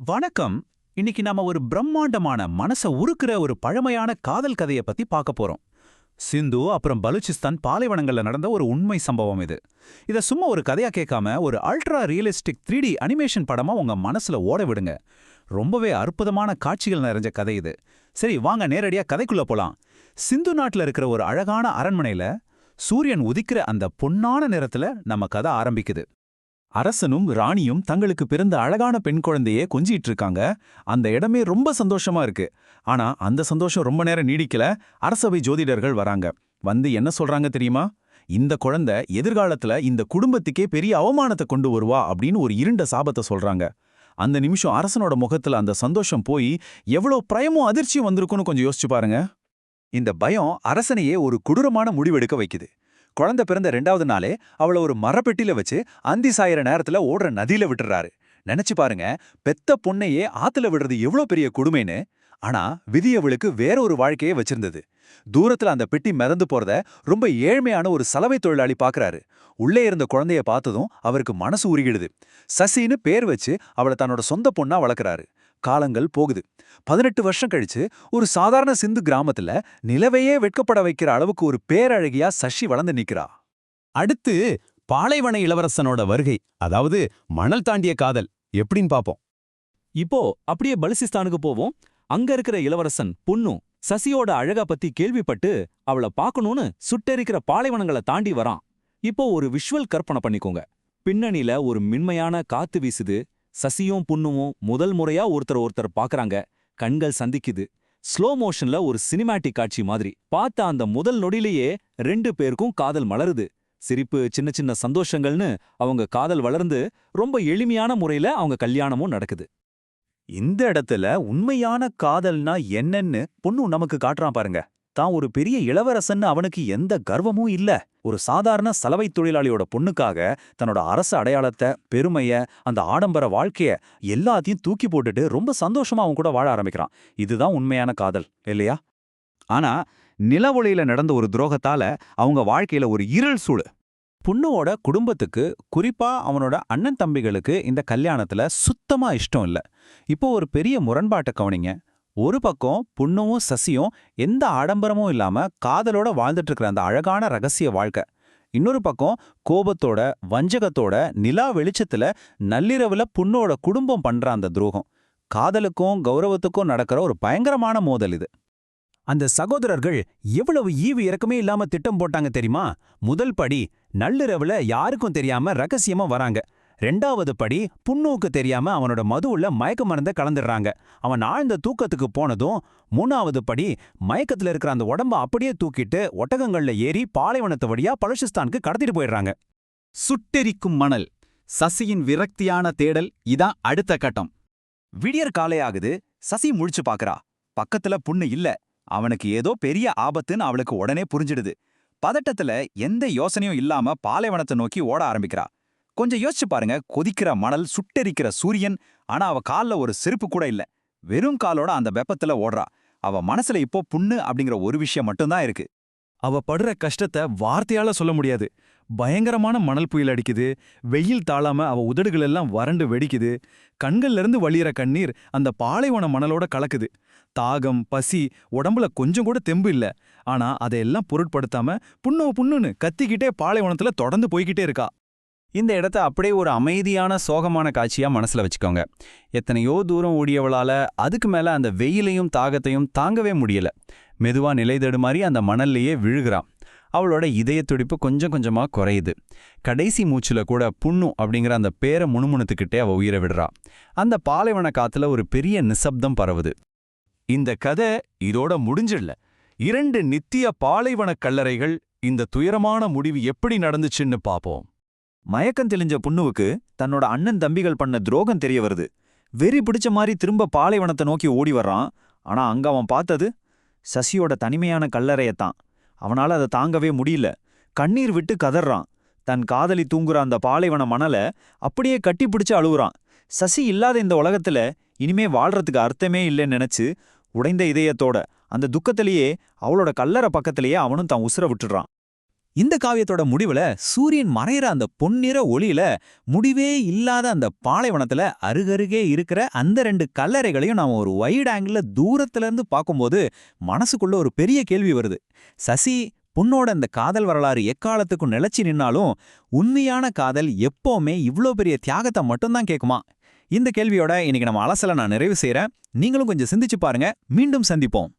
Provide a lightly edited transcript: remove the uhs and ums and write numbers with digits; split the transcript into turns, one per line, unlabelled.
வணக்கம். இன்னைக்கு நாம ஒரு பிரம்மாண்டமான மனச உருக்குற ஒரு பழமையான காதல் கதைய பத்தி பார்க்க போறோம். சிந்து அப்புறம் பலூச்சிஸ்தான் பாலைவனங்கள்ல நடந்த ஒரு உண்மை சம்பவம் இது. இத சும்மா ஒரு கதையா கேட்காம ஒரு அல்ட்ரா ரியலிஸ்டிக் 3D அனிமேஷன் படமா உங்க மனசுல ஓட விடுங்க. ரொம்பவே அற்புதமான காட்சிகள் நிறைஞ்ச கதை இது. சரி, வாங்க நேரடியா கதைக்குள்ள போலாம். சிந்து நாட்டுல இருக்கிற ஒரு அழகான அரண்மனையில சூரியன் உதிக்கிற அந்த பொன்னான நிறத்துல நம்ம கதை ஆரம்பிக்குது. அரசனும் ராணியும் தங்களுக்கு பிறந்த அழகான பெண் குழந்தையே கொஞ்சிட்டு இருக்காங்க. அந்த இடமே ரொம்ப சந்தோஷமா இருக்கு. ஆனா அந்த சந்தோஷம் ரொம்ப நேரம் நீடிக்கல. அரசவை ஜோதிடர்கள் வராங்க. வந்து என்ன சொல்றாங்க தெரியுமா? இந்த குழந்தை எதிர்காலத்துல இந்த குடும்பத்துக்கே பெரிய அவமானத்தை கொண்டு வருவா அப்படின்னு ஒரு இருண்ட சாபத்தை சொல்றாங்க. அந்த நிமிஷம் அரசனோட முகத்துல அந்த சந்தோஷம் போய் எவ்வளோ பயமும் அதிர்ச்சியும் வந்திருக்குன்னு கொஞ்சம் யோசிச்சு பாருங்க. இந்த பயம் அரசனையே ஒரு கொடூரமான முடிவெடுக்க வைக்குது. குழந்தை பிறந்த 2வது நாளே அவளை ஒரு மரப்பெட்டில வச்சு அந்தி சாயிற நேரத்துல ஓடுற நதியில விட்டுறாரு. நினைச்சு பாருங்க, பெத்த பொண்ணையே ஆத்துல விடுறது எவ்வளவு பெரிய கொடுமைன்னு. ஆனா விதி அவளுக்கு வேற ஒரு வாழ்க்கையே வச்சிருந்தது. தூரத்துல அந்த பெட்டி மிதந்து போறத ரொம்ப ஏழ்மையான ஒரு சலவை தொழிலாளி பாக்குறாரு. உள்ளே இருந்த குழந்தைய பார்த்ததும் அவருக்கு மனசு உருகிடுது. சசின்னு பேர் வச்சு அவளை தன்னோட சொந்த பொண்ணா வளர்க்குறாரு. காலங்கள் போகுது. 18 வருஷம் கழிச்சு ஒரு சாதாரண சிந்து கிராமத்துல நிலவையே வெட்கப்பட வைக்கிற அளவுக்கு ஒரு பேரழகியா சசி வளர்ந்து நிக்கிறா.
அடுத்து பாலைவன இளவரசனோட வருகை, அதாவது மணல் தாண்டிய காதல் எப்படின்னு பாப்போம்.
இப்போ அப்படியே பலுசிஸ்தானுக்கு போவோம். அங்க இருக்கிற இளவரசன் புன்னு சசியோட அழகா பத்தி கேள்விப்பட்டு அவள பார்க்கணும்னு சுட்டெரிக்கிற பாலைவனங்களை தாண்டி வரான். இப்போ ஒரு விஷுவல் கற்பனை பண்ணிக்கோங்க. பின்னணியில ஒரு மின்மையான காத்து வீசுது. சசியும் புன்னுவும் முதல் முறையா ஒருத்தர் பாக்குறாங்க. கண்கள் சந்திக்குது. ஸ்லோ மோஷன்ல ஒரு சினிமேட்டிக் காட்சி மாதிரி. பார்த்த அந்த முதல் நொடியிலேயே 2 பேருக்கும் காதல் மலருது. சிரிப்பு, சின்ன சின்ன சந்தோஷங்கள்னு அவங்க காதல் வளர்ந்து ரொம்ப எளிமையான முறையில அவங்க கல்யாணமும் நடக்குது.
இந்த இடத்துல உண்மையான காதல்னா என்னன்னு பொண்ணு நமக்கு காட்டுறான் பாருங்க. தான் ஒரு பெரிய இளவரசன்னு அவனுக்கு எந்த கர்வமும் இல்ல. ஒரு சாதாரண சலவை தொழிலாளியோட பொண்ணுக்காக தன்னோட அரச அடையாளத்தை, பெருமைய, அந்த ஆடம்பர வாழ்க்கைய எல்லாத்தையும் தூக்கி போட்டுட்டு ரொம்ப சந்தோஷமா அவன் கூட வாழ ஆரம்பிக்கிறான். இதுதான் உண்மையான காதல், இல்லையா? ஆனா நில ஒளியில நடந்த ஒரு துரோகத்தால அவங்க வாழ்க்கையில ஒரு இருள் சூழு. பொண்ணோட குடும்பத்துக்கு, குறிப்பா அவனோட அண்ணன் தம்பிகளுக்கு இந்த கல்யாணத்துல சுத்தமா இஷ்டம் இல்ல. இப்போ ஒரு பெரிய முரண்பாட்டை கவனிங்க. ஒரு பக்கம் புண்ணுவும் சசியும் எந்த ஆடம்பரமும் இல்லாம காதலோட வாழ்ந்துட்டு இருக்கிற அந்த அழகான ரகசிய வாழ்க்கை. இன்னொரு பக்கம் கோபத்தோட, வஞ்சகத்தோட, நிலா வெளிச்சத்துல நள்ளிரவுல புண்ணோட குடும்பம் பண்ற அந்த துரோகம். காதலுக்கும் கௌரவத்துக்கும் நடக்கிற ஒரு பயங்கரமான மோதல் இது.
அந்த சகோதரர்கள் எவ்வளவு ஈவு இறக்கமே இல்லாம திட்டம் போட்டாங்க தெரியுமா? முதல் படி, நள்ளிரவுல யாருக்கும் தெரியாம ரகசியமா வராங்க. 2வது படி, புண்ணுவுக்கு தெரியாம அவனோட மதுவுள்ள மயக்க மருந்த கலந்துடுறாங்க. அவன் ஆழ்ந்த தூக்கத்துக்கு போனதும் 3வது படி, மயக்கத்துல இருக்கிற அந்த உடம்ப அப்படியே தூக்கிட்டு ஒட்டகங்கள்ல ஏறி பாலைவனத்து வழியா பலுசிஸ்தானுக்கு கடத்திட்டு போயிடுறாங்க.
சுட்டெரிக்கும் மணல். சசியின் விரக்தியான தேடல் இதான் அடுத்த கட்டம். விடியற் காலை ஆகுது. சசி முழிச்சு பாக்குறா. பக்கத்துல புண்ணு இல்ல. அவனுக்கு ஏதோ பெரிய ஆபத்துன்னு அவளுக்கு உடனே புரிஞ்சிடுது. பதட்டத்துல எந்த யோசனையும் இல்லாம பாலைவனத்தை நோக்கி ஓட ஆரம்பிக்கிறா. கொஞ்சம் யோசிச்சு பாருங்க. கொதிக்கிற மணல், சுட்டெரிக்கிற சூரியன். ஆனா அவ கால்ல ஒரு செருப்பு கூட இல்ல. வெறும் காலோட அந்த வெப்பத்துல ஓடுறா. அவ மனசுல இப்போ புண்ணு அப்படிங்கிற ஒரு விஷயம் மட்டும்தான் இருக்கு.
அவ படுற கஷ்டத்தை வார்த்தையால சொல்ல முடியாது. பயங்கரமான மணல் புயல் அடிக்குது. வெயில் தாழாம அவ உதடுகள் எல்லாம் வறண்டு வெடிக்குது. கண்கள்ல இருந்து வழியிற கண்ணீர் அந்த பாலைவன மணலோட கலக்குது. தாகம், பசி, உடம்புல கொஞ்சம் கூட தெம்பு இல்ல. ஆனா அதையெல்லாம் பொருட்படுத்தாம புண்ணுன்னு கத்திக்கிட்டே பாலைவனத்துல தொடர்ந்து போய்கிட்டே இருக்கா.
இந்த இடத்த அப்படியே ஒரு அமைதியான சோகமான காட்சியா மனசுல வச்சுக்கோங்க. எத்தனையோ தூரம் ஓடியவளால அதுக்கு மேல அந்த வெயிலையும் தாகத்தையும் தாங்கவே முடியல. மெதுவா நிலை தடுமாறி அந்த மணல்லையே விழுகிறான். அவளோட இதய துடிப்பு கொஞ்சம் கொஞ்சமா குறையுது. கடைசி மூச்சுல கூட புண்ணு அப்படிங்கிற அந்த பேரை முணுமுணுத்துக்கிட்டே அவ உயிரை விடுறா. அந்த பாலைவன காத்துல ஒரு பெரிய நிசப்தம் பரவுது. இந்த கதை இதோட முடிஞ்சிடல. 2 நித்திய பாலைவன கல்லறைகள். இந்த துயரமான முடிவு எப்படி நடந்துச்சுன்னு பாப்போம். மயக்கம் தெளிஞ்ச புண்ணுவுக்கு தன்னோட அண்ணன் தம்பிகள் பண்ண துரோகம் தெரிய வருது. வெறி பிடிச்ச மாதிரி திரும்ப பாலைவனத்தை நோக்கி ஓடி வர்றான். ஆனா அங்க அவன் பார்த்தது சசியோட தனிமையான கல்லறையத்தான். அவனால அதை தாங்கவே முடியல. கண்ணீர் விட்டு கதறான். தன் காதலி தூங்குற அந்த பாலைவன மணலை அப்படியே கட்டி பிடிச்சு அழுகுறான். சசி இல்லாத இந்த உலகத்துல இனிமே வாழ்றதுக்கு அர்த்தமே இல்லைன்னு நினைச்சு உடைந்த இதயத்தோட அந்த துக்கத்திலேயே அவளோட கல்லறை பக்கத்திலேயே அவனும் தான் உசுர விட்டுடுறான்.
இந்த காவியத்தோட முடிவுல சூரியன் மறையிற அந்த பொன்னிற ஒளியில முடிவே இல்லாத அந்த பாலைவனத்துல அருகருகே இருக்கிற அந்த 2 கல்லறைகளையும் நாம ஒரு வைட் ஆங்கிள் தூரத்துல இருந்து பார்க்கும்போது மனசுக்குள்ள ஒரு பெரிய கேள்வி வருது. சசி பொண்ணோட அந்த காதல் வரலாறு எக்காலத்துக்கும் நிலைச்சு நின்னாலும் உண்மையான காதல் எப்பவுமே இவ்ளோ பெரிய தியாகத்தை மட்டும்தான் கேக்குமா? இந்த கேள்வியோட இன்னைக்கு நம்ம அலசலை நான் நிறைவு செய்றேன். நீங்களும் கொஞ்சம் சிந்திச்சு பாருங்க. மீண்டும் சந்திப்போம்.